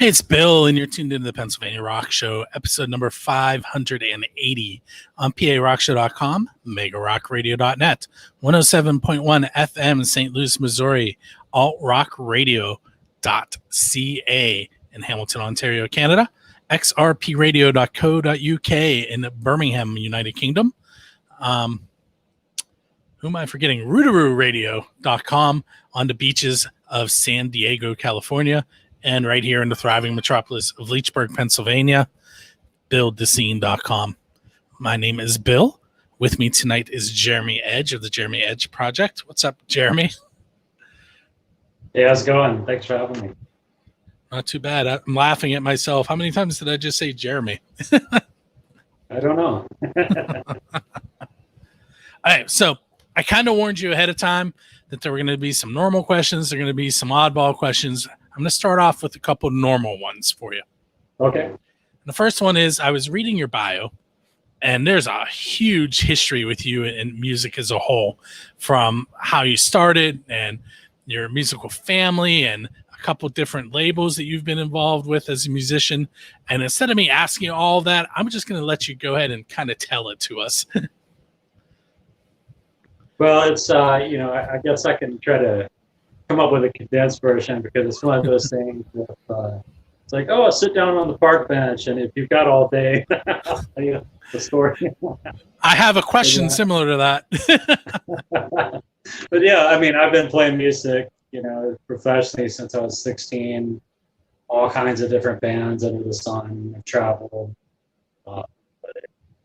Hey, it's Bill, and you're tuned into the Pennsylvania Rock Show, episode number 580 on PARockShow.com, MegaRockRadio.net, 107.1 FM, St. Louis, Missouri, AltRockRadio.ca in Hamilton, Ontario, Canada, XRPRadio.co.uk in Birmingham, United Kingdom. Who am I forgetting? RootarooRadio.com on the beaches of San Diego, California, and right here in the thriving metropolis of Leechburg, Pennsylvania, BuildTheScene.com. My name is Bill. With me tonight is Jeremy Edge of the Jeremy Edge Project. What's up, Jeremy? Hey, how's it going? Thanks for having me. Not too bad. I'm laughing at myself. How many times did I just say Jeremy? I don't know. All right, so I kind of warned you ahead of time that there were going to be some normal questions. There are going to be some oddball questions. I'm going to start off with a couple of normal ones for you. Okay. And the first one is, I was reading your bio, and there's a huge history with you in music as a whole, from how you started and your musical family and a couple of different labels that you've been involved with as a musician. And instead of me asking you all that, I'm just going to let you go ahead and kind of tell it to us. Well, it's, I guess I can try to come up with a condensed version, because it's one of those things that, it's like, oh, sit down on the park bench, and if you've got all day, I'll tell you the story. I have a question similar to that. But yeah, I mean, I've been playing music, professionally since I was 16, all kinds of different bands under the sun. I've traveled all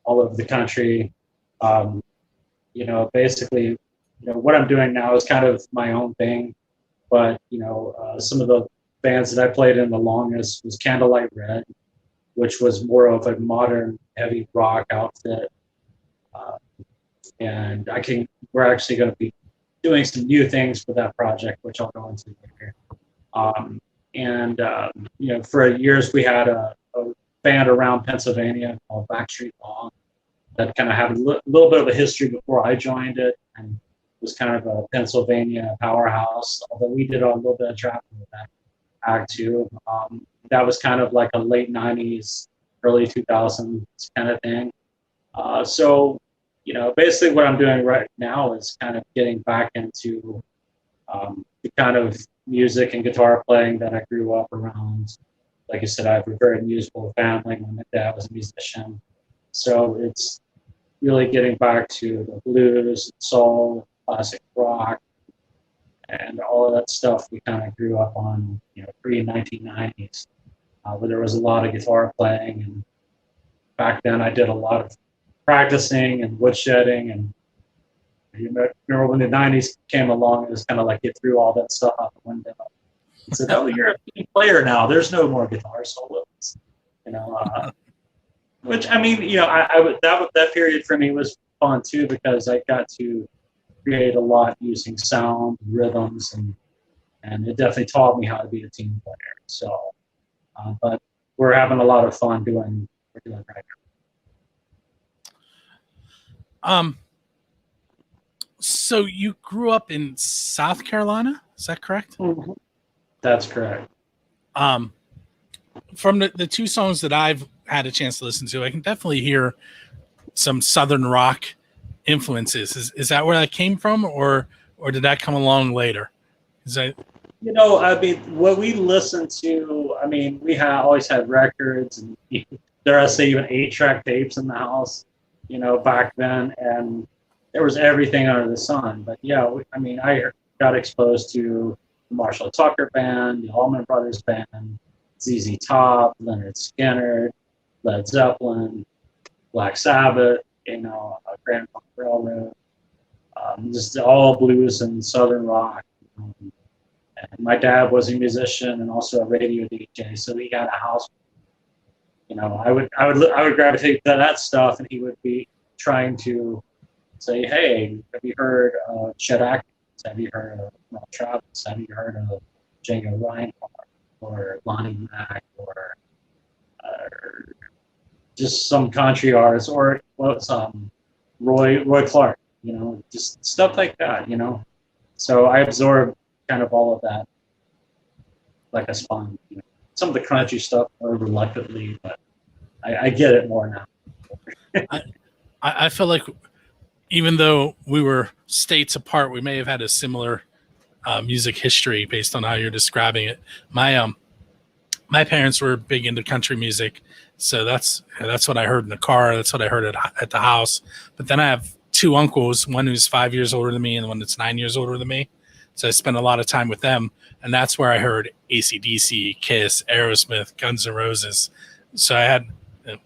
over the country. Basically, what I'm doing now is kind of my own thing. But, some of the bands that I played in the longest was Candlelight Red, which was more of a modern heavy rock outfit. And we're actually going to be doing some new things for that project, which I'll go into later. For years we had a band around Pennsylvania called Backstreet Bong that kind of had a little bit of a history before I joined it, and was kind of a Pennsylvania powerhouse, although we did a little bit of traveling with that act too. That was kind of like a late 90s, early 2000s kind of thing. Basically what I'm doing right now is kind of getting back into the kind of music and guitar playing that I grew up around. Like I said, I have a very musical family. My dad was a musician. So it's really getting back to the blues, soul, classic rock, and all of that stuff we kind of grew up on, pre-1990s, where there was a lot of guitar playing. And back then I did a lot of practicing and woodshedding. And remember when the 90s came along, it was kind of like you threw all that stuff out the window and said, oh, you're a team player now. There's no more guitar solos, which, I mean, that period for me was fun too, because I got to create a lot using sound, rhythms, and it definitely taught me how to be a team player. So, but we're having a lot of fun doing right now. So you grew up in South Carolina, is that correct? Mm-hmm. That's correct. From the two songs that I've had a chance to listen to, I can definitely hear some Southern rock influences. Is that where that came from, or did that come along later? What we listened to, we always had records, and dare I say even 8-track tapes in the house, back then, and there was everything under the sun. But yeah, I got exposed to the Marshall Tucker Band, the Allman Brothers Band, ZZ Top, Leonard Skinner, Led Zeppelin, Black Sabbath, Grand Funk Railroad, just all blues and Southern rock. And my dad was a musician and also a radio DJ, so he had a house. I would gravitate to that stuff, and he would be trying to say, "Hey, have you heard of Chet Atkins? Have you heard of Mel Travis? Have you heard of Django Reinhardt or Lonnie Mack or just some country artists, or Roy Clark, just stuff like that, So I absorbed kind of all of that like a sponge. some of the crunchy stuff more reluctantly, but I get it more now. I feel like even though we were states apart, we may have had a similar music history based on how you're describing it. My parents were big into country music, so that's what I heard in the car. That's what I heard at the house. But then I have two uncles, one who's 5 years older than me and one that's 9 years older than me. So I spent a lot of time with them, and that's where I heard AC/DC, Kiss, Aerosmith, Guns N' Roses. So I had, and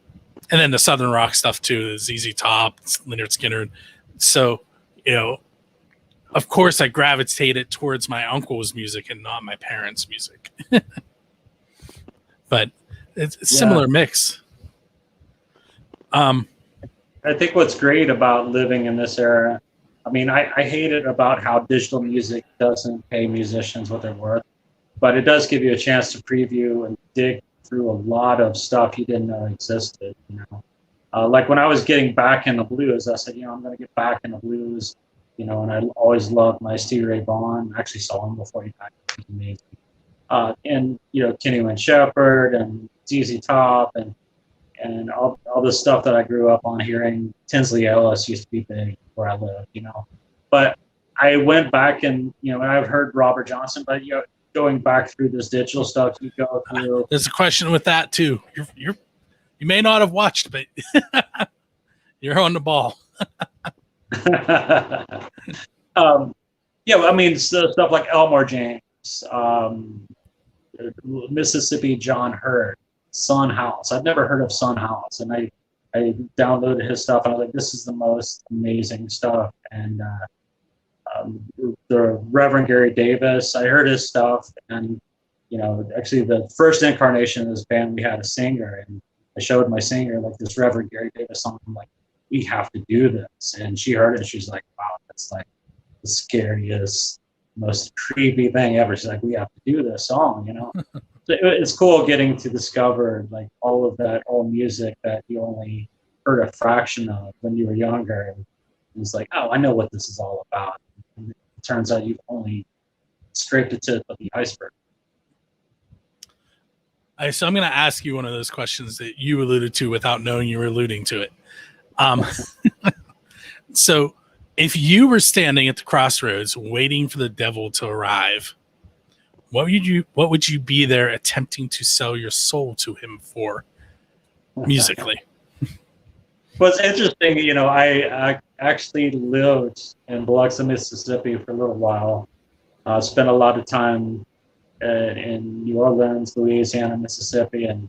then the Southern rock stuff too, the ZZ Top, Lynyrd Skynyrd. So, of course I gravitated towards my uncle's music and not my parents' music. But it's a similar mix. I think what's great about living in this era, I mean, I hate it about how digital music doesn't pay musicians what they're worth, but it does give you a chance to preview and dig through a lot of stuff you didn't know existed. Like when I was getting back in the blues, I said, I'm going to get back in the blues, and I always loved my Stevie Ray Vaughn. I actually saw him before he died. He was amazing. And Kenny Wayne Shepherd and ZZ Top and all the stuff that I grew up on hearing. Tinsley Ellis used to be big where I lived, But I went back and I've heard Robert Johnson, but going back through this digital stuff, you go through. There's a question with that too. You may not have watched, but you're on the ball. I mean, stuff like Elmore James. Mississippi John Hurt, Son House. I'd never heard of Son House, and I downloaded his stuff, and I was like, this is the most amazing stuff. And the Reverend Gary Davis, I heard his stuff, and actually the first incarnation of this band, we had a singer, and I showed my singer like this Reverend Gary Davis song. I'm like, we have to do this, and she heard it, and she's like, wow, that's like the scariest, most creepy thing ever. She's like, we have to do this song, So it's cool getting to discover like all of that old music that you only heard a fraction of when you were younger, and it's like, oh, I know what this is all about. And it turns out you've only scraped the tip of the iceberg. So I'm going to ask you one of those questions that you alluded to without knowing you were alluding to it. So if you were standing at the crossroads waiting for the devil to arrive, what would you be there attempting to sell your soul to him for musically? Well, it's interesting. I actually lived in Biloxi, Mississippi for a little while. Spent a lot of time in New Orleans, Louisiana, Mississippi, and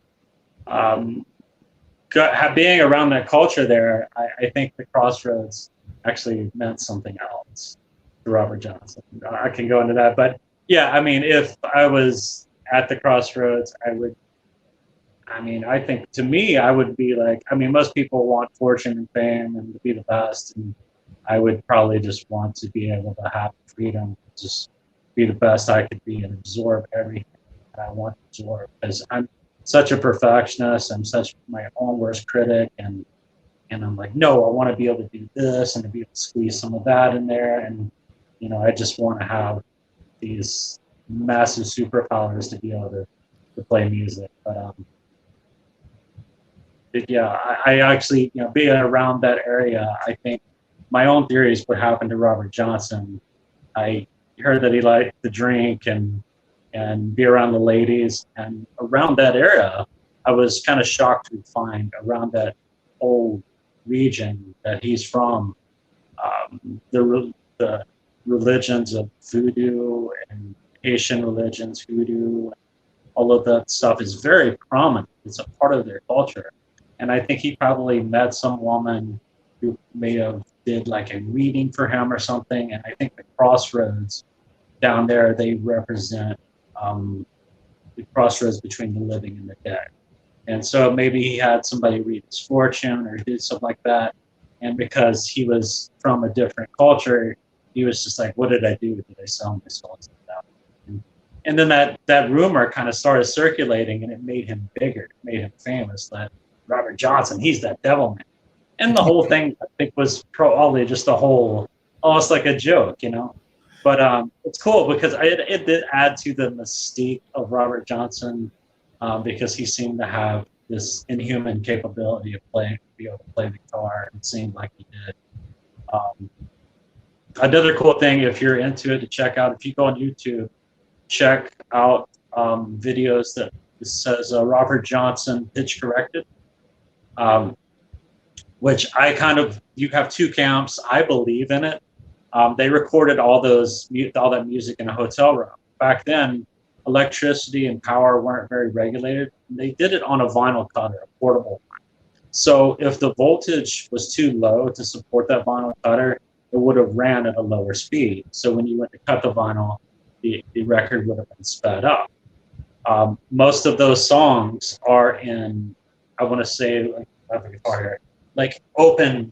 being around that culture there, I think the crossroads actually meant something else to Robert Johnson. I can go into that, but yeah, I mean, if I was at the crossroads, I think to me, I would be like, most people want fortune and fame and to be the best, and I would probably just want to be able to have freedom, just be the best I could be and absorb everything that I want to absorb, because I'm such a perfectionist. I'm such my own worst critic, and I'm like, no, I want to be able to do this and to be able to squeeze some of that in there, and I just want to have these massive superpowers to be able to play music. But I actually, being around that area, I think my own theories what happened to Robert Johnson. I heard that he liked to drink and be around the ladies, and around that era, I was kind of shocked to find around that whole region that he's from, the religions of voodoo and Haitian religions, voodoo, all of that stuff is very prominent. It's a part of their culture. And I think he probably met some woman who may have did like a reading for him or something. And I think the crossroads down there, they represent the crossroads between the living and the dead. And so maybe he had somebody read his fortune or did something like that. And because he was from a different culture, he was just like, what did I do? Did I sell my soul to the devil? And then that rumor kind of started circulating, and it made him bigger, it made him famous, that Robert Johnson, he's that devil man. And the whole thing, I think, was probably just a whole, almost like a joke, But it's cool because it did add to the mystique of Robert Johnson. because he seemed to have this inhuman capability of be able to play the guitar. It seemed like he did. Another cool thing, if you're into it, to check out, if you go on YouTube, check out videos that says Robert Johnson pitch corrected, which you have two camps. I believe in it. They recorded all that music in a hotel room. Back then, electricity and power weren't very regulated. They did it on a vinyl cutter, a portable one. So if the voltage was too low to support that vinyl cutter, it would have ran at a lower speed. So when you went to cut the vinyl, the record would have been sped up. Most of those songs are in, I want to say, like open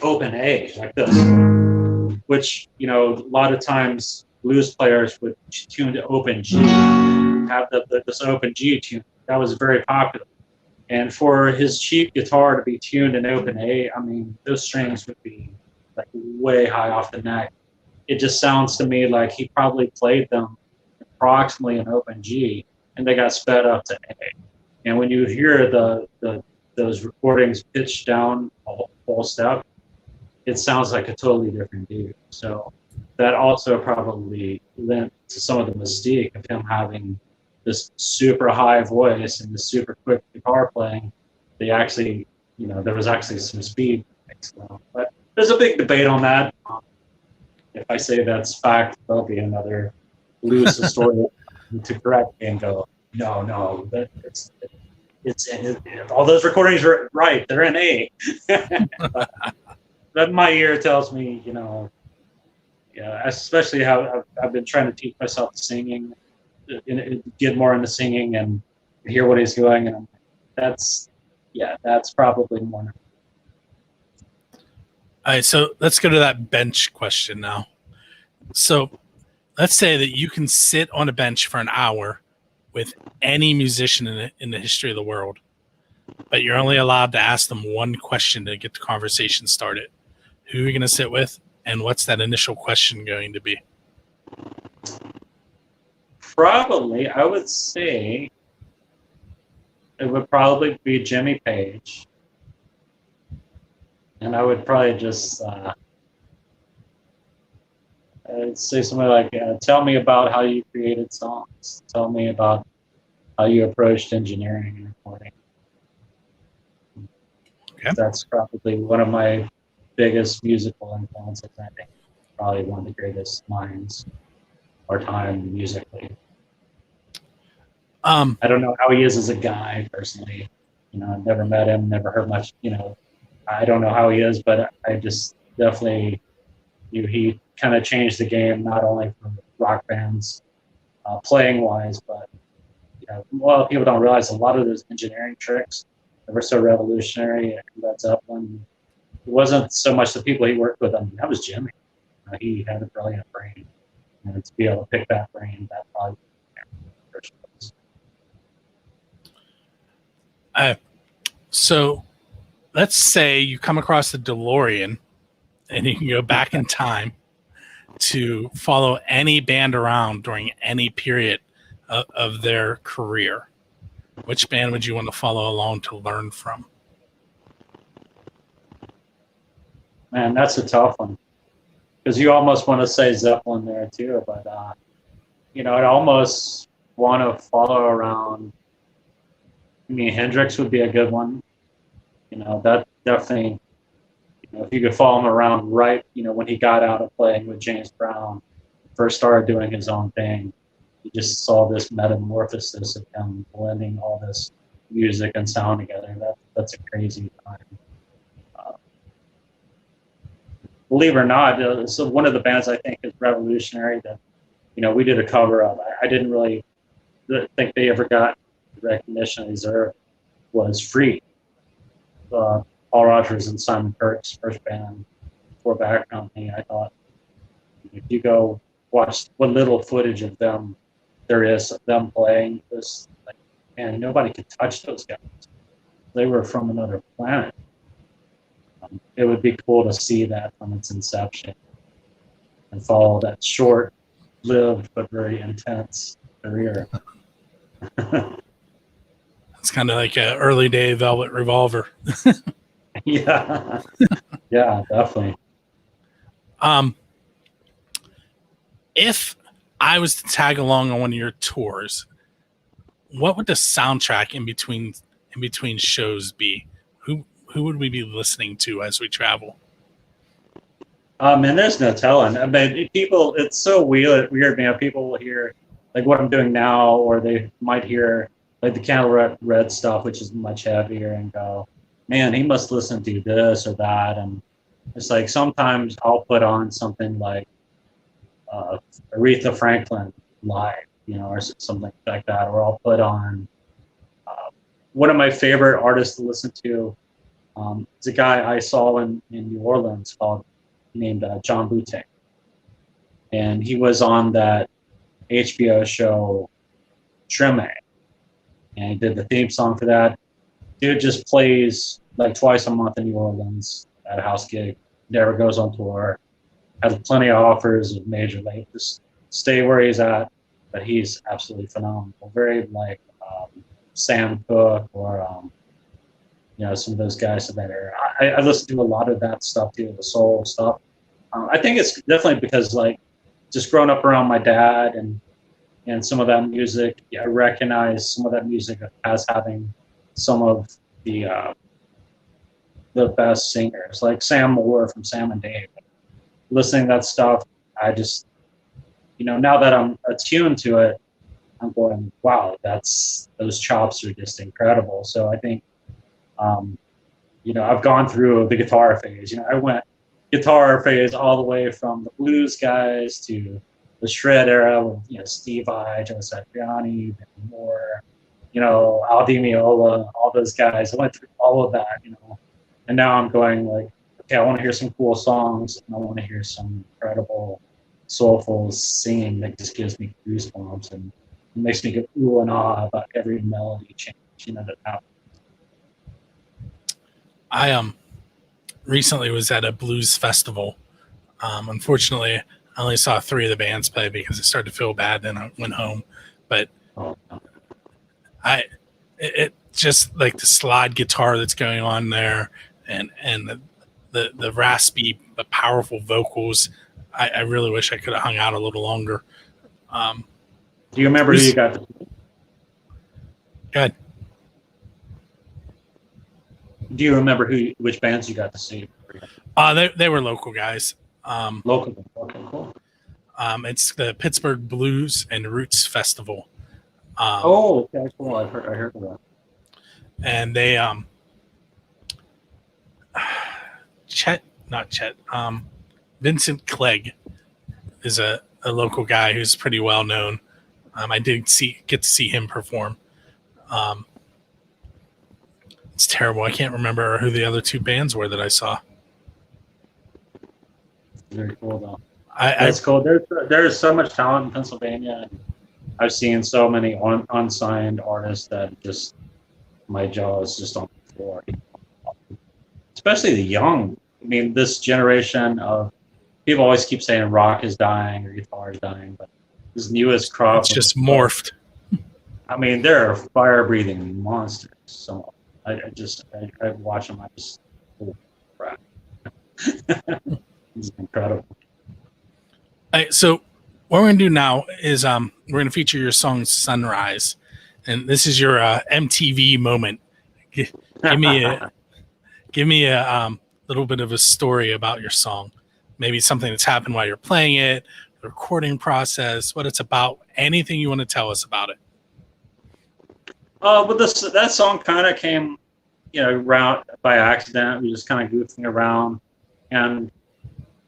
A, like this, which, a lot of times blues players would tune to open G, have this open G tune. That was very popular. And for his cheap guitar to be tuned in open A, I mean, those strings would be like way high off the neck. It just sounds to me like he probably played them approximately in open G, and they got sped up to A. And when you hear those recordings pitched down a whole step, it sounds like a totally different dude. So that also probably lent to some of the mystique of him having this super high voice and this super quick guitar playing. They actually, there was actually some speed. But there's a big debate on that. If I say that's fact, there'll be another blues historian to correct me and go, no, it's all those recordings are right. They're in A. But my ear tells me, especially how I've been trying to teach myself singing, get more into singing and hear what he's doing, and that's probably more. All right, so let's go to that bench question now. So let's say that you can sit on a bench for an hour with any musician in the history of the world, but you're only allowed to ask them one question to get the conversation started. Who are you going to sit with, and what's that initial question going to be? Probably, I would say it would probably be Jimmy Page. And I would probably just say something like, tell me about how you created songs. Tell me about how you approached engineering and recording. Okay. That's probably one of my biggest musical influences, I think. Probably one of the greatest minds of our time musically. I don't know how he is as a guy, personally. I've never met him, never heard much, I don't know how he is, but I just definitely knew he kind of changed the game, not only for rock bands playing wise, but a lot of people don't realize a lot of those engineering tricks that were so revolutionary at Led Zeppelin. It wasn't so much the people he worked with. I mean, that was Jimmy. He had a brilliant brain, and to be able to pick that brain, that probably. So let's say you come across the DeLorean and you can go back in time to follow any band around during any period of their career. Which band would you want to follow along to learn from? Man, that's a tough one. Because you almost want to say Zeppelin there too, but I'd almost want to follow around. I mean, Hendrix would be a good one. That definitely, if you could follow him around right, when he got out of playing with James Brown, first started doing his own thing, you just saw this metamorphosis of him blending all this music and sound together. That's a crazy time. Believe it or not, so one of the bands I think is revolutionary that, we did a cover of. I didn't really think they ever got the recognition they deserved, was Free. Paul Rodgers and Simon Kirk's first band for Bad Company. I thought, if you go watch what little footage of them there is of them playing this, and nobody could touch those guys. They were from another planet. It would be cool to see that from its inception and follow that short-lived but very intense career. It's kind of like an early day Velvet Revolver. Yeah, yeah, definitely. If I was to tag along on one of your tours, what would the soundtrack in between shows be? Who would we be listening to as we travel? And there's no telling. I mean, people, it's so weird, man. People will hear like what I'm doing now, or they might hear like the Candle Red stuff, which is much heavier, and go, man, he must listen to this or that. And it's like sometimes I'll put on something like Aretha Franklin live, or something like that, or I'll put on one of my favorite artists to listen to. It's a guy I saw in New Orleans named John Bouteng, and he was on that HBO show Treme, and he did the theme song for that. Dude just plays like twice a month in New Orleans at a house gig, never goes on tour, has plenty of offers of major labels, stay where he's at, but he's absolutely phenomenal. Very like Sam Cooke or some of those guys that are. I listen to a lot of that stuff too, the soul stuff. I think it's definitely because like just growing up around my dad and some of that music, I recognize some of that music as having some of the best singers, like Sam Moore from Sam and Dave. Listening to that stuff, I just, now that I'm attuned to it, I'm going, wow, those chops are just incredible. So I think, I've gone through the guitar phase. I went guitar phase all the way from the blues guys to the shred era with, Steve Vai, Joe Satriani, Ben Moore, Al Di Meola, all those guys. I went through all of that, and now I'm going like, okay, I want to hear some cool songs, and I want to hear some incredible, soulful singing that just gives me goosebumps and makes me go ooh and ah about every melody change, that happens. I recently was at a blues festival. Unfortunately, I only saw 3 of the bands play because it started to feel bad. Then I went home, but it just like the slide guitar that's going on there, and the raspy but powerful vocals. I really wish I could have hung out a little longer. Do you remember who you got to see? Good. Do you remember which bands you got to see? They were local guys. Local. Okay, cool. It's the Pittsburgh Blues and Roots Festival. Okay, cool. I heard of that. And they Vincent Clegg is a local guy who's pretty well known. I did get to see him perform. It's terrible. I can't remember who the other 2 bands were that I saw. Very cool though. That's cool. There's so much talent in Pennsylvania. I've seen so many unsigned artists that just my jaw is just on the floor. Especially the young. I mean, this generation of people always keep saying rock is dying or guitar is dying, but this newest crop, it's just morphed. I mean, they're fire-breathing monsters. So I watch them. I just, oh, crap. It's incredible. So what we're gonna do now is we're gonna feature your song "Sunrise," and this is your MTV moment. Give me a little bit of a story about your song, maybe something that's happened while you're playing it, the recording process, what it's about, anything you want to tell us about it. But that song kind of came, around by accident. We just kind of goofing around, and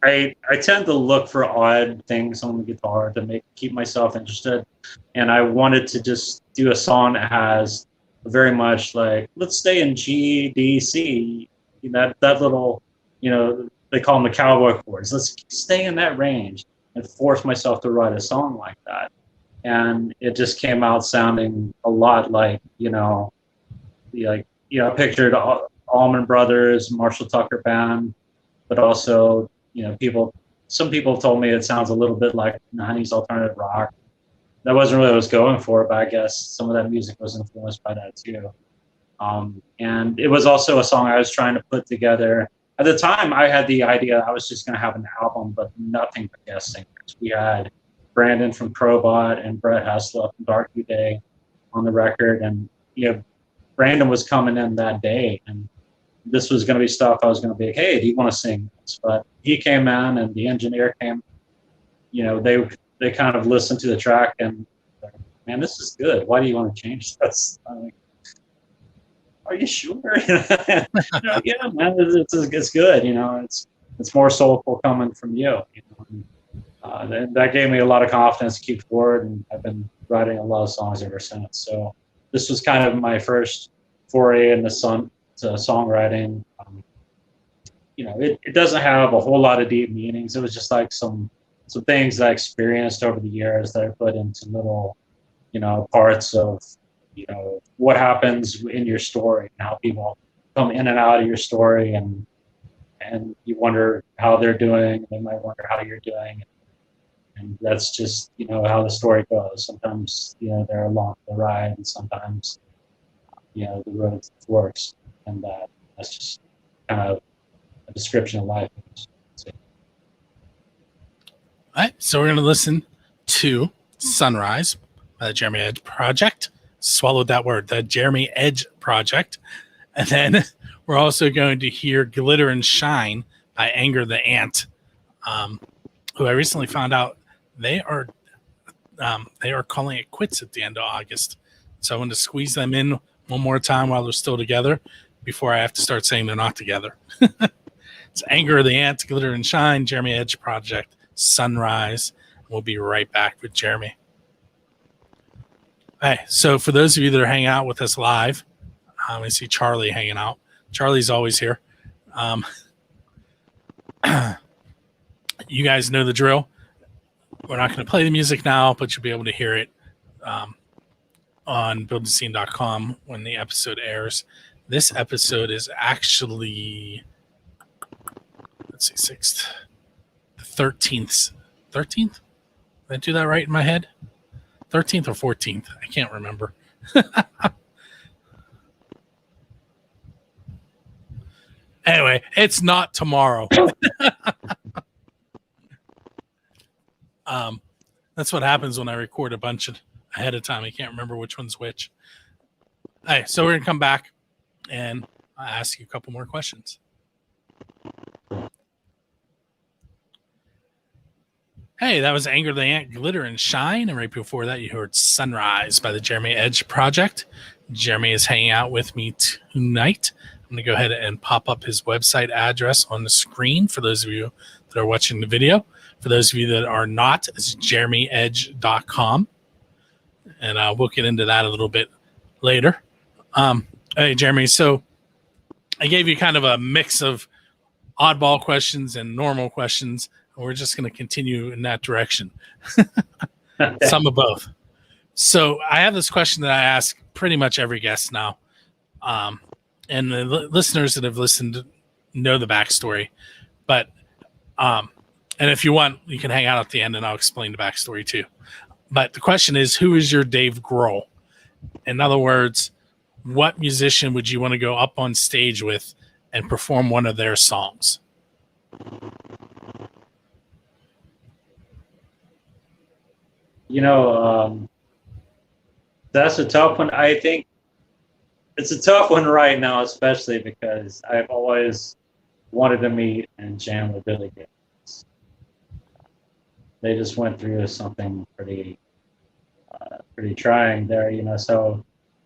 I tend to look for odd things on the guitar to keep myself interested, and I wanted to just do a song that has very much like, let's stay in G, D, C, that little, they call them the cowboy chords. Let's stay in that range and force myself to write a song like that. And it just came out sounding a lot like, I pictured Allman Brothers, Marshall Tucker Band, but also, some people told me it sounds a little bit like 90s alternative rock. That wasn't really what I was going for, but I guess some of that music was influenced by that too. And it was also a song I was trying to put together. At the time, I had the idea I was just going to have an album, but nothing but guest singers. We had Brandon from Probot and Brett Hessler from Dark View Day on the record. And, Brandon was coming in that day, and this was going to be stuff I was going to be like, hey, do you want to sing this? But he came in, and the engineer came. They kind of listened to the track, and man, this is good. Why do you want to change this? I'm like, are you sure? Yeah, man, it's good. It's more soulful coming from you. That gave me a lot of confidence to keep forward, and I've been writing a lot of songs ever since. So this was kind of my first foray into songwriting. It doesn't have a whole lot of deep meanings. It was just like some things that I experienced over the years that I put into little, parts of, what happens in your story and how people come in and out of your story, and you wonder how they're doing. They might wonder how you're doing. And that's just, how the story goes. Sometimes, they're along the ride, and sometimes, the road works. And that's just kind of a description of life. All right, so we're going to listen to Sunrise by the Jeremy Edge Project. Swallowed that word, the Jeremy Edge Project. And then we're also going to hear Glitter and Shine by Anger the Ant, who I recently found out they are calling it quits at the end of August. So I want to squeeze them in one more time while they're still together before I have to start saying they're not together. It's Anger the Ant, Glitter and Shine, Jeremy Edge Project, Sunrise. We'll be right back with Jeremy. Hey, so for those of you that are hanging out with us live, I see Charlie hanging out. Charlie's always here. You guys know the drill. We're not going to play the music now, but you'll be able to hear it on buildthescene.com when the episode airs. This episode is actually, let's see, 6th, the 13th. 13th? Did I do that right in my head? 13th or 14th? I can't remember. Anyway, it's not tomorrow. That's what happens when I record a bunch ahead of time. I can't remember which one's which. All right, so we're going to come back and I'll ask you a couple more questions. Hey, that was Anger the Ant, Glitter and Shine. And right before that, you heard Sunrise by the Jeremy Edge Project. Jeremy is hanging out with me tonight. I'm going to go ahead and pop up his website address on the screen for those of you that are watching the video. For those of you that are not, it's jeremyedge.com. And we'll get into that a little bit later. Hey, Jeremy, so I gave you kind of a mix of oddball questions and normal questions. We're just going to continue in that direction. Some of both. So I have this question that I ask pretty much every guest now. And the listeners that have listened know the backstory. But, and if you want, you can hang out at the end and I'll explain the backstory too. But the question is, who is your Dave Grohl? In other words, what musician would you want to go up on stage with and perform one of their songs? That's a tough one. I think it's a tough one right now, especially because I've always wanted to meet and jam with Billy Gibbons. They just went through something pretty trying there, so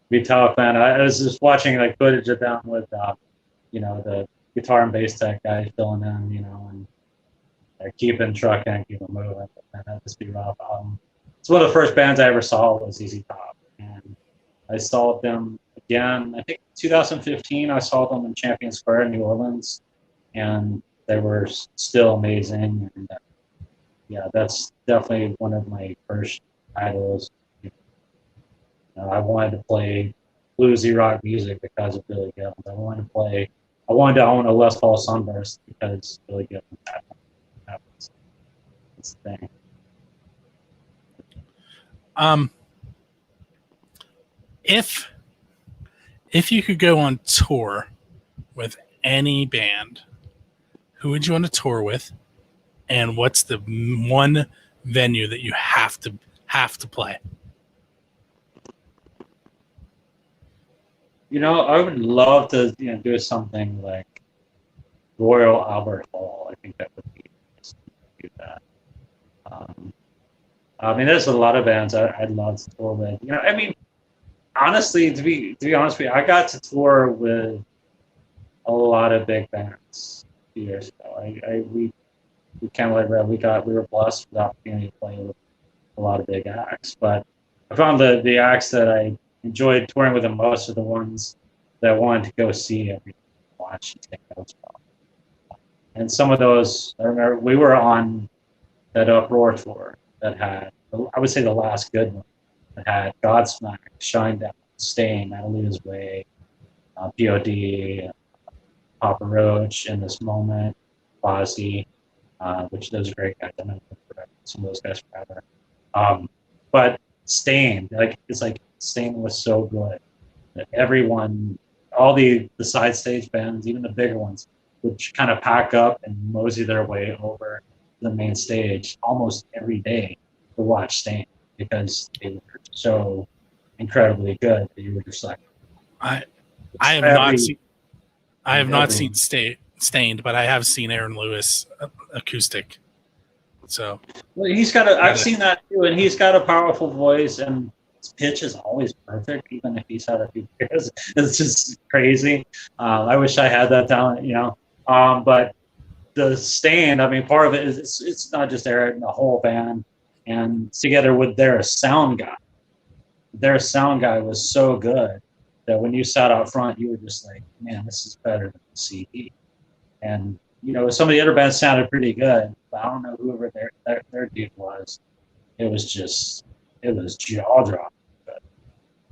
be tough. And I was just watching footage of them with, the guitar and bass tech guy filling in, and they're keeping trucking, keeping moving. And that'd just be rough. It's one of the first bands I ever saw was ZZ Top, and I saw them again. I think 2015. I saw them in Champion Square in New Orleans, and they were still amazing. And that's definitely one of my first idols. I wanted to play bluesy rock music because of Billy Gibbons. I wanted to own a Les Paul Sunburst because Billy Gibbons happened. That's the thing. If you could go on tour with any band, who would you want to tour with, and what's the one venue that you have to play? I would love to, do something like Royal Albert Hall. I think that would be nice to do that. I mean, there's a lot of bands I'd love to tour with. I mean, honestly, to be honest with you, I got to tour with a lot of big bands a few years ago. We can't let it we were blessed with the opportunity to play with a lot of big acts. But I found the acts that I enjoyed touring with the most are the ones that I wanted to go see every watch and take notes from. And some of those, I remember we were on that Uproar tour that had, I would say, the last good one, that had Godsmack, Shinedown, Stain, Annalita's Way, POD, Papa Roach, In This Moment, Fozzy, which those are great guys. I know some of those guys forever. But Stain, Stain was so good that everyone, all the side stage bands, even the bigger ones, would kind of pack up and mosey their way over the main stage almost every day to watch Stain because they were so incredibly good that you were just like, I have not seen Stained, but I have seen Aaron Lewis acoustic. So well, I've seen that too, and he's got a powerful voice, and his pitch is always perfect, even if he's had a few years. It's just crazy. I wish I had that talent, but the Stand, I mean, part of it is it's not just Aaron, the whole band, and together with their sound guy. Their sound guy was so good that when you sat out front, you were just like, man, this is better than the CD. And some of the other bands sounded pretty good, but I don't know whoever their dude was. It was jaw dropping good,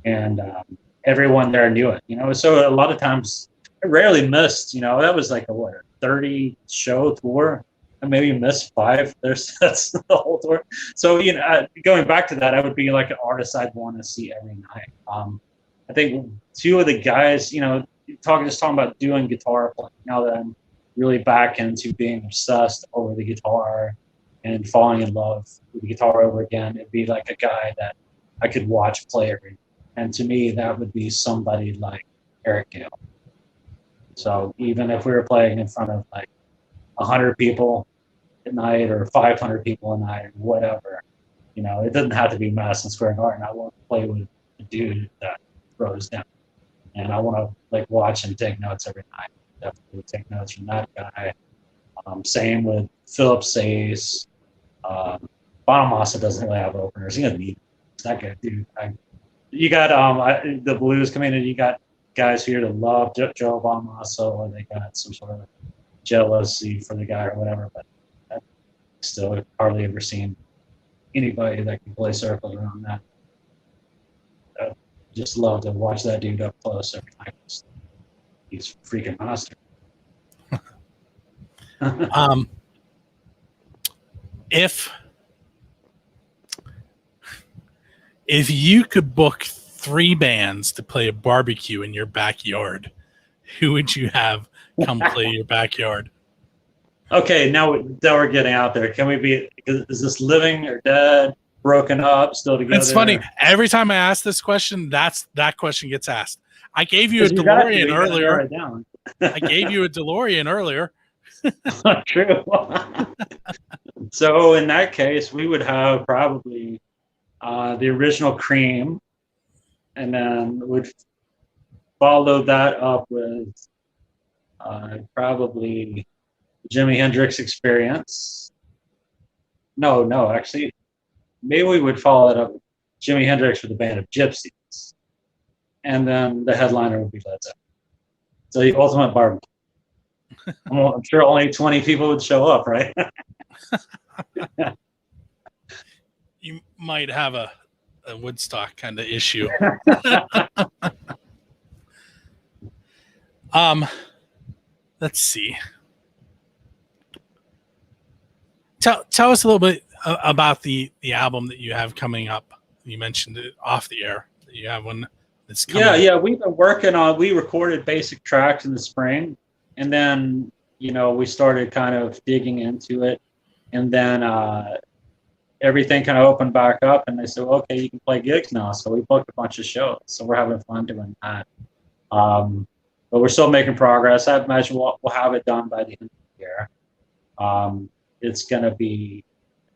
and everyone there knew it. So a lot of times I rarely missed. That was like a 30 show tour. I maybe missed 5. That's the whole tour. So going back to that, I would be like an artist I'd want to see every night. I think 2 of the guys, talking about doing guitar playing. Now that I'm really back into being obsessed over the guitar and falling in love with the guitar over again, it'd be like a guy that I could watch play every night. And to me, that would be somebody like Eric Gale. So even if we were playing in front of like 100 people at night or 500 people a night or whatever, it doesn't have to be Madison Square Garden. I want to play with a dude that throws down, and I want to watch him take notes every night. Definitely take notes from that guy. Same with Philip Sayce. Bonamassa doesn't really have openers. He doesn't need that guy, dude. You got the blues community. You got guys here that love Joe Bonamassa, or they got some sort of jealousy for the guy or whatever. But I've still hardly ever seen anybody that can play circles around that. I just love to watch that dude up close every night. He's a freaking monster. If you could book 3 bands to play a barbecue in your backyard, who would you have come play your backyard? Okay, now we're getting out there. Can we be? Is this living or dead? Broken up? Still together? It's funny. Every time I ask this question, that question gets asked. I gave you a DeLorean earlier. I gave you a DeLorean earlier. True. So in that case, we would have probably the original Cream, and then would follow that up with probably Jimi Hendrix Experience. No, actually, maybe we would follow it up with Jimi Hendrix with the band of Gypsies, and then the headliner would be Led Zeppelin. So the ultimate barbecue. I'm sure only 20 people would show up, right? You might have a Woodstock kind of issue. Let's see. Tell us a little bit about the album that you have coming up. You mentioned it off the air. You have one that's coming? Yeah. We've been working on. We recorded basic tracks in the spring, and then we started kind of digging into it, and then everything kind of opened back up, and they said, well, okay, you can play gigs now. So we booked a bunch of shows. So we're having fun doing that. But we're still making progress. I imagine we'll have it done by the end of the year. It's going to be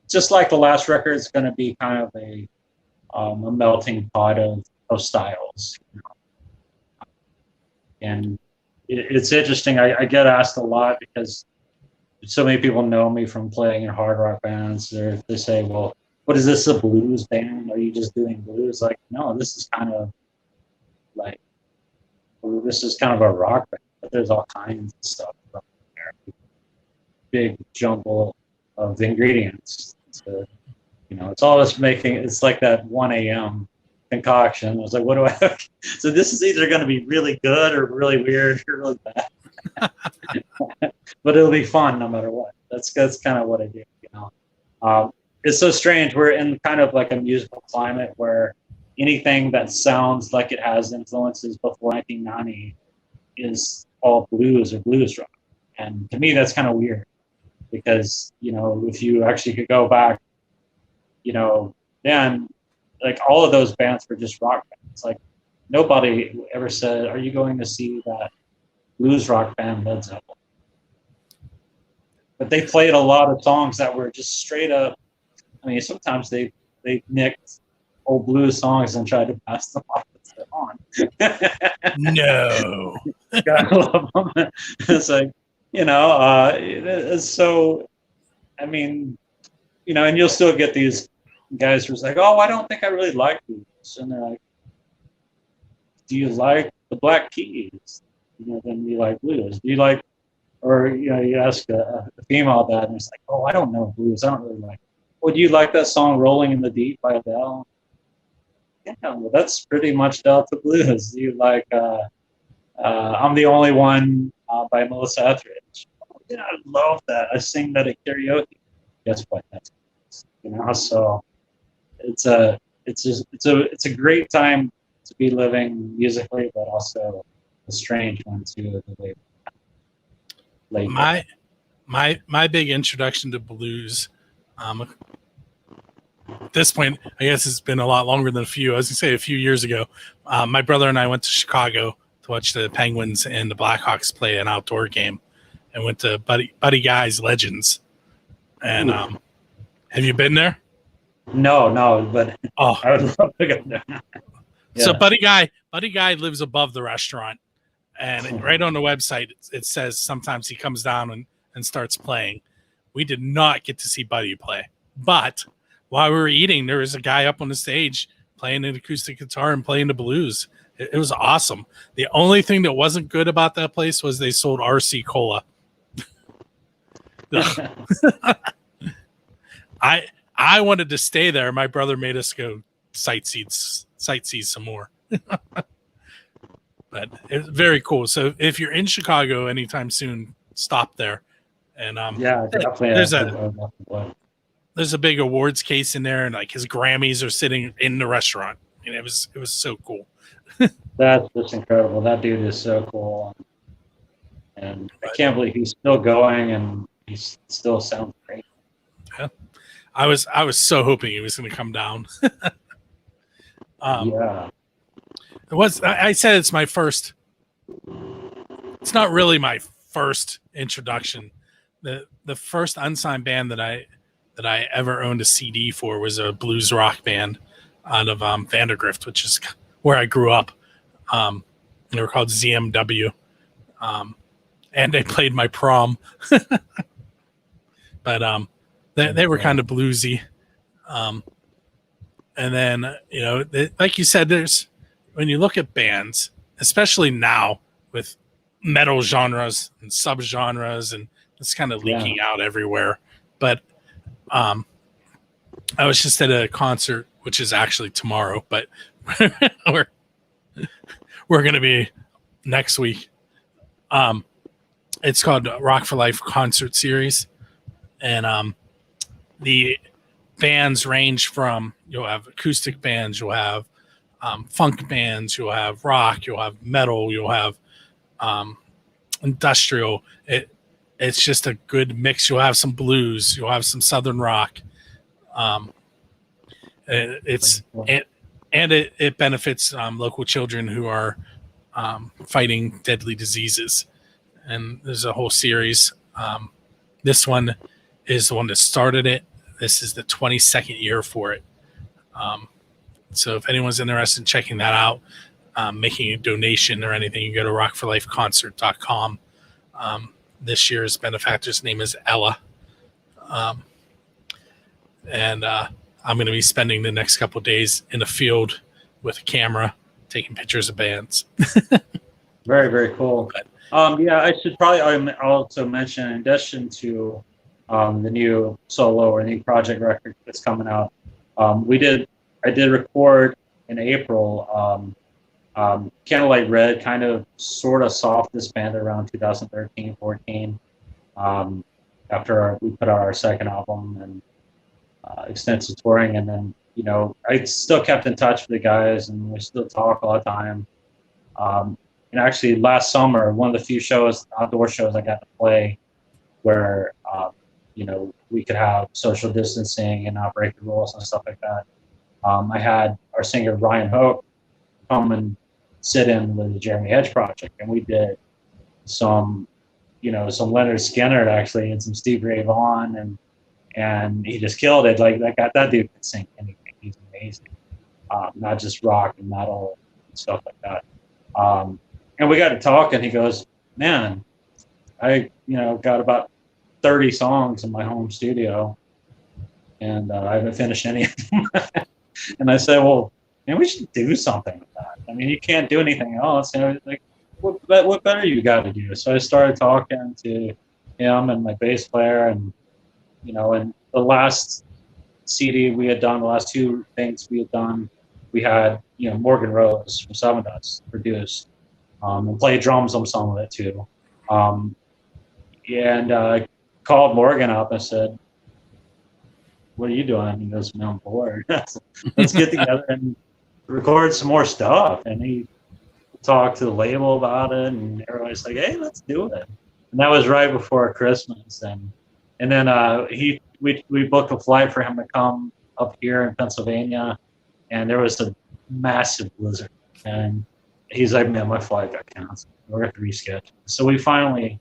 just like the last record. It's going to be kind of a melting pot of styles. And it's interesting. I get asked a lot because so many people know me from playing in hard rock bands. They say, well, what is this, a blues band? Are you just doing blues? Like, no, this is kind of a rock band, but there's all kinds of stuff from there. Big jumble of ingredients. So, it's always it's like that 1 a.m. concoction. I was like, what do I have? So this is either going to be really good or really weird or really bad. But it'll be fun no matter what. That's kind of what I do. It's so strange. We're in kind of like a musical climate where anything that sounds like it has influences before 1990 is all blues or blues rock. And to me, that's kind of weird because, if you actually could go back, then like all of those bands were just rock bands. Like nobody ever said, are you going to see that blues rock band Led Zeppelin? But they played a lot of songs that were just straight up. I mean, sometimes they nicked old blues songs and tried to pass them off on. No. Gotta love them. It's like, so, I mean, and you'll still get these guys who's like, oh, I don't think I really like blues. And they're like, do you like the Black Keys? Then you like blues. Do you like, or, you ask a female that and it's like, oh, I don't know blues. I don't really like it. Well, do you like that song Rolling in the Deep by Adele? Yeah, well, that's pretty much Delta Blues. Do you like I'm the Only One by Melissa Etheridge? Oh, yeah, I love that. I sing that at karaoke. Guess what? That's so it's a great time to be living musically, but also a strange one too. The way my big introduction to blues. At this point, I guess it's been a lot longer than a few. I was gonna say a few years ago. My brother and I went to Chicago to watch the Penguins and the Blackhawks play an outdoor game, and went to Buddy Guy's Legends. And have you been there? No, but I would love to go there. Yeah. So Buddy Guy lives above the restaurant, and right on the website it says sometimes he comes down and starts playing. We did not get to see Buddy play, but while we were eating, there was a guy up on the stage playing an acoustic guitar and playing the blues. It was awesome. The only thing that wasn't good about that place was they sold RC Cola. I wanted to stay there. My brother made us go sightsee some more. But it's very cool. So if you're in Chicago anytime soon, stop there. And definitely. There's a big awards case in there, and like his Grammys are sitting in the restaurant. And it was so cool. That's just incredible. That dude is so cool. And I can't believe he's still going and he still sounds great. Yeah. I was so hoping he was going to come down. Yeah. It was. I said it's my first. It's not really my first introduction. The first unsigned band that I ever owned a CD for was a blues rock band out of Vandergrift, which is where I grew up. They were called ZMW, and they played my prom. But they were kind of bluesy. And then, like you said, when you look at bands, especially now with metal genres and subgenres, and it's kind of leaking out everywhere. But I was just at a concert, which is actually tomorrow, but we're going to be next week. It's called Rock for Life Concert Series. And the bands range from, you'll have acoustic bands, you'll have funk bands, you'll have rock, you'll have metal, you'll have industrial. It's just a good mix. You'll have some blues, you'll have some southern rock. It benefits local children who are fighting deadly diseases. And there's a whole series. This one is the one that started it. This is the 22nd year for it. So if anyone's interested in checking that out, making a donation or anything, you go to rockforlifeconcert.com. This year's benefactor's name is Ella. And I'm going to be spending the next couple of days in the field with a camera, taking pictures of bands. Very, very cool. I should probably also mention, in addition to the new solo or new project record that's coming out, I did record in April Candlelight Red, kind of sort of soft disbanded around 2013, 14, after we put out our second album and extensive touring. And then, I still kept in touch with the guys, and we still talk all the time. And actually last summer, one of the few outdoor shows I got to play where, we could have social distancing and not break the rules and stuff like that. I had our singer Ryan Hoke come and sit in with the Jeremy Edge project, and we did some Leonard Skinner actually, and some Stevie Ray Vaughn, and he just killed it. Like that dude can sing anything. He's amazing. Not just rock and metal and stuff like that. And we got to talk, and he goes, "Man, I got about 30 songs in my home studio, and I haven't finished any of them." And I said, "Well, man, we should do something with that. I mean, you can't do anything else. Like, what better you got to do?" So I started talking to him and my bass player, and and the last CD we had done, the last two things we had done, we had Morgan Rose from Seven Dust produced, and played drums on some of it too. And I called Morgan up and said, "What are you doing?" He goes, "Man, I'm bored. Let's get together and record some more stuff." And he talked to the label about it, and everybody's like, "Hey, let's do it." And that was right before Christmas. And then we booked a flight for him to come up here in Pennsylvania, and there was a massive blizzard. And he's like, "Man, my flight got canceled. We're going to reschedule." So we finally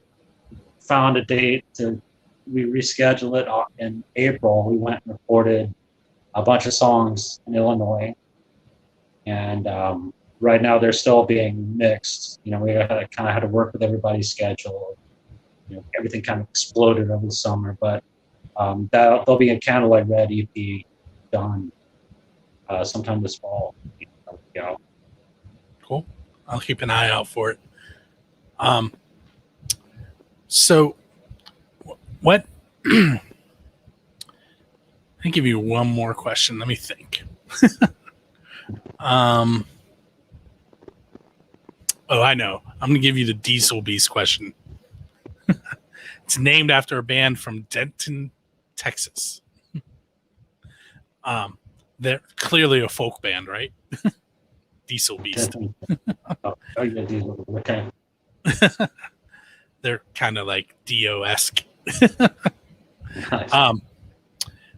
found a date we rescheduled it in April. We went and recorded a bunch of songs in Illinois. And right now they're still being mixed. We kind of had to work with everybody's schedule. Everything kind of exploded over the summer, but there'll be a Candlelight Red EP done sometime this fall. Cool. I'll keep an eye out for it. So what? I'll give you one more question. Let me think. Oh, I know. I'm going to give you the Diesel Beast question. It's named after a band from Denton, Texas. They're clearly a folk band, right? Diesel Beast. Okay. They're kind of like Dio-esque. Nice.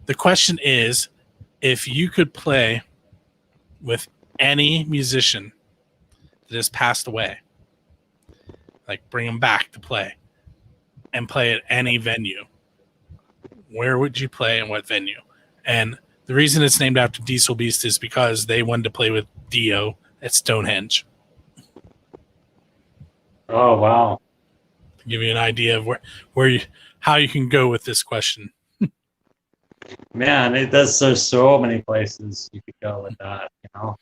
The question is, if you could play with any musician that has passed away, like bring them back to play, and play at any venue, where would you play and what venue? And the reason it's named after Diesel Beast is because they wanted to play with Dio at Stonehenge. Oh, wow. To give you an idea of how you can go with this question. Man, there's so many places you could go with that, I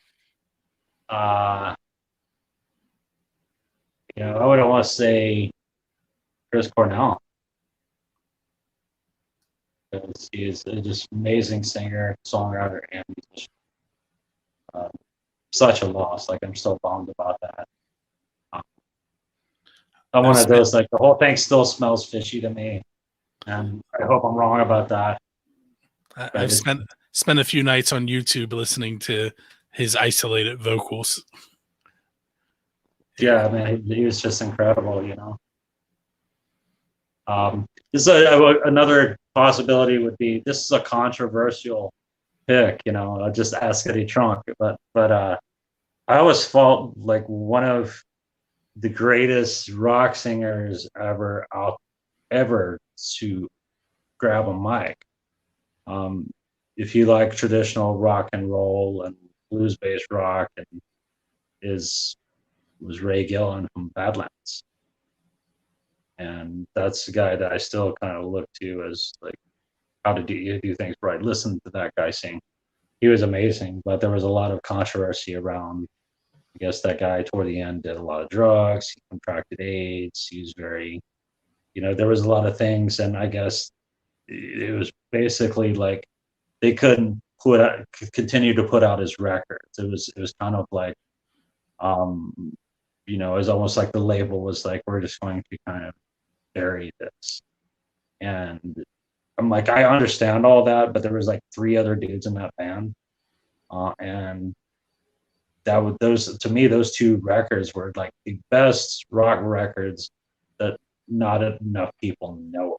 would want to say Chris Cornell. He is a just amazing singer, songwriter, and musician. Such a loss. Like, I'm so bummed about that. I'm one of those, like, the whole thing still smells fishy to me. And I hope I'm wrong about that. I've spent a few nights on YouTube listening to his isolated vocals. Yeah, man, he was just incredible, you know. This is another possibility would be, this is a controversial pick, you know, just Ask Eddie Trunk, but I always felt like one of the greatest rock singers ever to grab a mic. If you like traditional rock and roll and blues based rock, and was Ray Gillen from Badlands. And that's the guy that I still kind of look to as like, how to do things right. Listen to that guy sing. He was amazing, but there was a lot of controversy around, I guess that guy toward the end did a lot of drugs, he contracted AIDS, he was very, you know, there was a lot of things, and I guess it was basically like they couldn't continue to put out his records. It was kind of like, you know, it was almost like the label was like, we're just going to kind of bury this. And I'm like, I understand all that, but there was like 3 other dudes in that band, and those 2 records were like the best rock records that not enough people know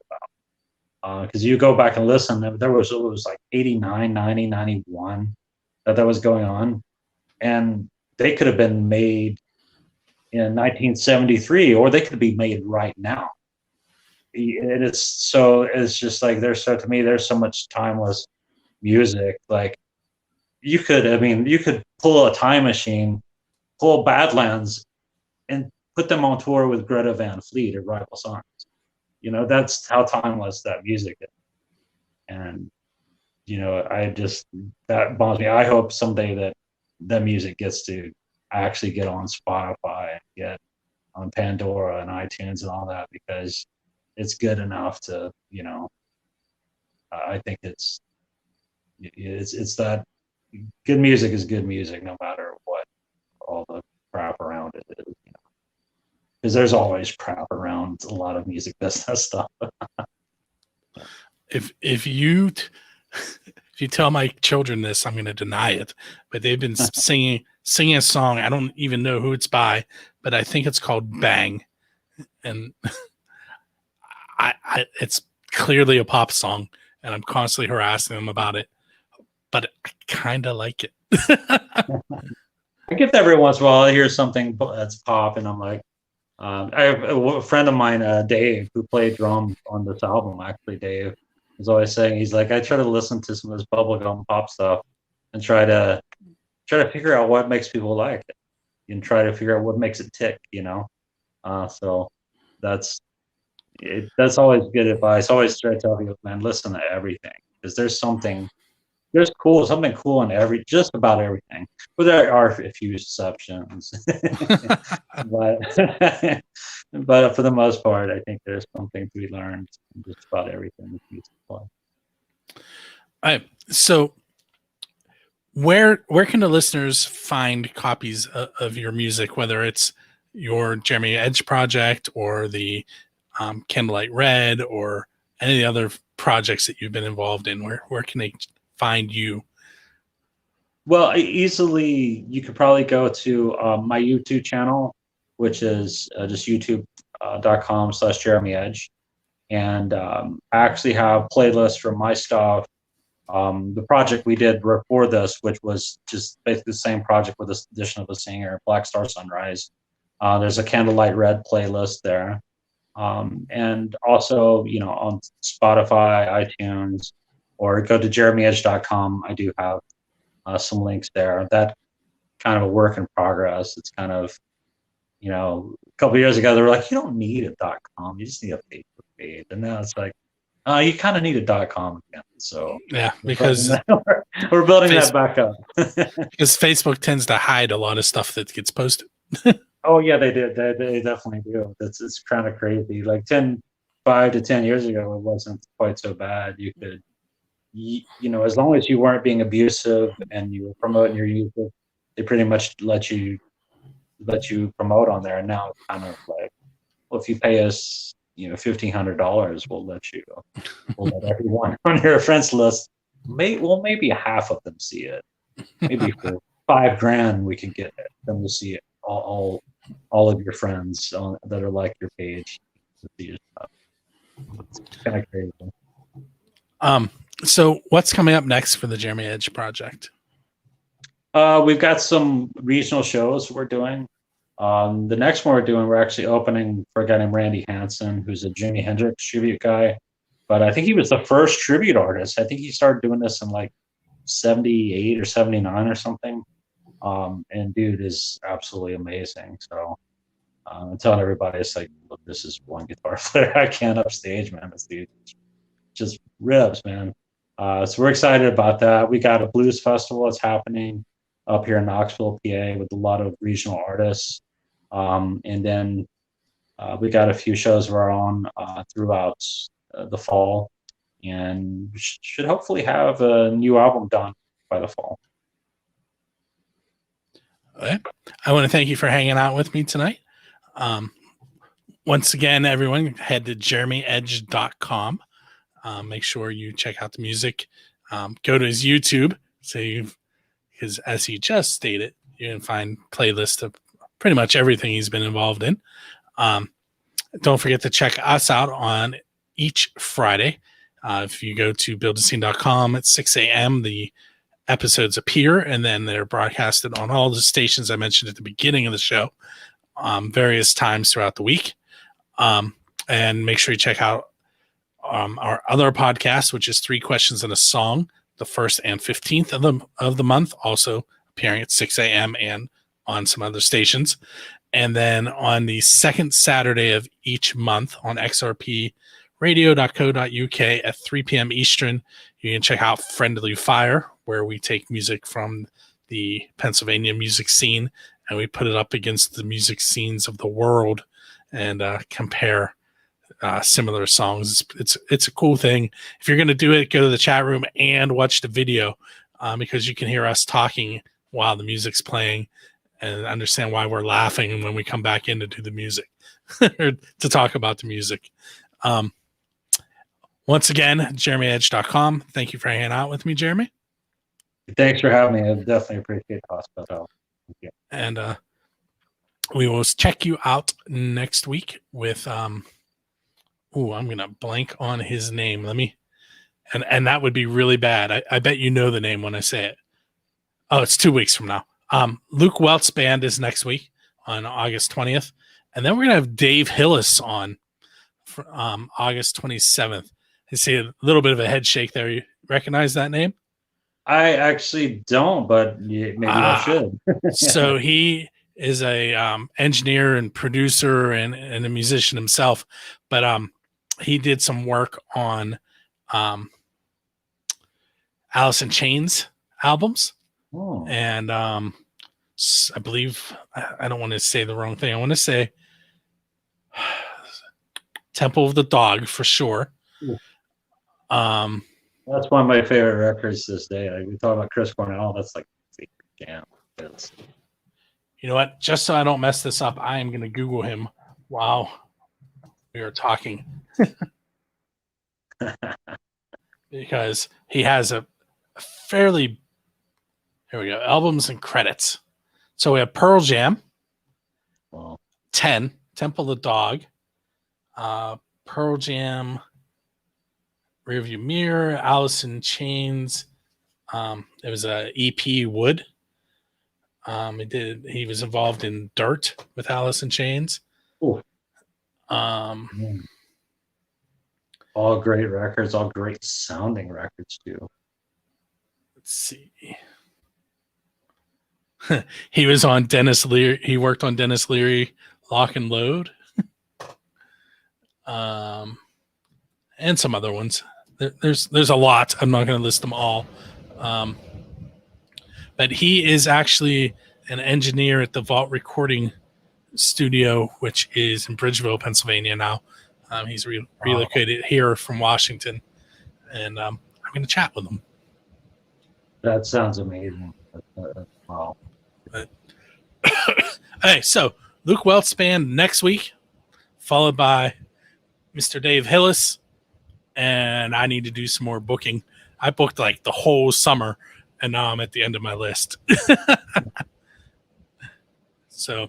about. Because you go back and listen, it was like 89, 90, 91 that was going on, and they could have been made in 1973, or they could be made right now. It's just like to me there's so much timeless music. Like you could pull a time machine, pull Badlands, and put them on tour with Greta Van Fleet or Rival Sons. You know, that's how timeless that music is. And you know, that bothers me. I hope someday that music gets to actually get on Spotify and get on Pandora and iTunes and all that, because it's good enough to, you know, I think it's that good music is good music no matter what all the crap around it is, you know, because there's always crap around a lot of music business stuff. If you tell my children this, I'm going to deny it, but they've been singing a song. I don't even know who it's by, but I think it's called Bang. And it's clearly a pop song, and I'm constantly harassing them about it, but I kind of like it. I get every once in a while I hear something that's pop, and I'm like, I have a friend of mine, Dave, who played drums on this album. Actually, Dave is always saying, he's like, I try to listen to some of this bubblegum pop stuff and try to figure out what makes people like it, and try to figure out what makes it tick, you know. So that's always good advice. Always try to tell people, man, listen to everything, because there's something cool in just about everything. But there are a few exceptions. but for the most part, I think there's something to be learned in just about everything with music. All right. So where can the listeners find copies of your music, whether it's your Jeremy Edge project or the Candlelight Red or any of the other projects that you've been involved in? Where can they find you? Well, easily you could probably go to my YouTube channel, which is just youtube.com/Jeremy Edge. And I actually have playlists from my stuff. The project we did before this, which was just basically the same project with this addition of a singer, Black Star Sunrise. There's a Candlelight Red playlist there. And also, you know, on Spotify, iTunes, or go to jeremyedge.com. I do have some links there. That kind of a work in progress. It's kind of, you know, a couple of years ago, they were like, you don't need a .com, you just need a Facebook page. And now it's like, you kind of need a .com again. So yeah, because we're building that back up. Because Facebook tends to hide a lot of stuff that gets posted. Oh yeah, they did. They definitely do. It's kind of crazy. Like 5 to 10 years ago, it wasn't quite so bad. You could, you know, as long as you weren't being abusive and you were promoting your music, they pretty much let you promote on there. And now it's kind of like, well, if you pay us, you know, $1,500, we'll let everyone on your friends list. Maybe half of them see it. Maybe $5,000 we can get them to see it. All of your friends that are like your page to see your stuff. It's kind of crazy. So what's coming up next for the Jeremy Edge project? We've got some regional shows we're doing. The next one we're actually opening for a guy named Randy Hansen, who's a Jimi Hendrix tribute guy. But I think he was the first tribute artist. I think he started doing this in like 78 or 79 or something. And dude is absolutely amazing. So I'm telling everybody, it's like, look, this is one guitar player I can't upstage, man. This dude just rips, man. So we're excited about that. We got a blues festival that's happening up here in Knoxville, PA, with a lot of regional artists. And then we got a few shows of our own throughout the fall, and should hopefully have a new album done by the fall. Okay. I want to thank you for hanging out with me tonight. Once again, everyone, head to jeremyedge.com. Make sure you check out the music. Go to his YouTube, because as he just stated, you can find playlists of pretty much everything he's been involved in. Don't forget to check us out on each Friday. If you go to buildascene.com at 6 a.m., the episodes appear, and then they're broadcasted on all the stations I mentioned at the beginning of the show, various times throughout the week. And make sure you check out our other podcast, which is 3 Questions and a Song, the 1st and 15th of the month, also appearing at 6 a.m. and on some other stations. And then on the second Saturday of each month on xrpradio.co.uk at 3 p.m. Eastern, you can check out Friendly Fire, where we take music from the Pennsylvania music scene and we put it up against the music scenes of the world and compare similar songs. It's a cool thing. If you're going to do it, go to the chat room and watch the video, because you can hear us talking while the music's playing and understand why we're laughing when we come back in to do the music or to talk about the music. Once again, jeremyedge.com. Thank you for hanging out with me, Jeremy. Thanks for having me. I definitely appreciate the hospitality. And we will check you out next week with I'm gonna blank on his name. And that would be really bad. I bet you know the name when I say it. Oh, it's 2 weeks from now. Luke Welt's band is next week on August 20th. And then we're gonna have Dave Hillis on for August 27th. I see a little bit of a head shake there. You recognize that name? I actually don't, but maybe I should. So he is a engineer and producer and a musician himself, but he did some work on Alice in Chains albums. Oh. And I believe, I don't want to say the wrong thing. I want to say Temple of the Dog for sure. That's one of my favorite records this day. Like, we talk about Chris Cornell. That's like jam. You know what? Just so I don't mess this up, I am going to Google him while we are talking. Because he has a fairly, here we go, albums and credits. So we have Pearl Jam, 10, Temple of the Dog, Pearl Jam, Rearview Mirror, Alice in Chains. It was a EP Wood. He was involved in Dirt with Alice in Chains. All great records, all great sounding records too. Let's see. He was on Dennis Leary. He worked on Dennis Leary, Lock and Load, and some other ones. There's a lot. I'm not going to list them all. But he is actually an engineer at the Vault Recording Studio, which is in Bridgeville, Pennsylvania now. He's relocated here from Washington, and I'm going to chat with him. That sounds amazing. Wow. Hey, so Luke Welt's band next week, followed by Mr. Dave Hillis, and I need to do some more booking. I booked like the whole summer, and now I'm at the end of my list. So, all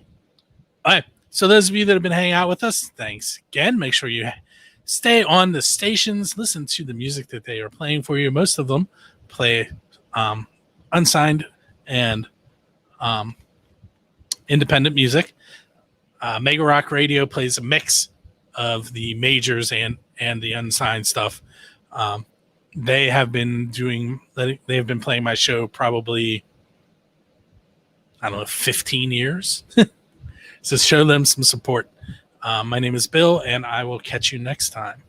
right. So those of you that have been hanging out with us, thanks again. Make sure you stay on the stations, listen to the music that they are playing for you. Most of them play unsigned and independent music. Mega Rock Radio plays a mix of the majors and the unsigned stuff. They have been playing my show probably, I don't know, 15 years. So show them some support. My name is Bill, and I will catch you next time.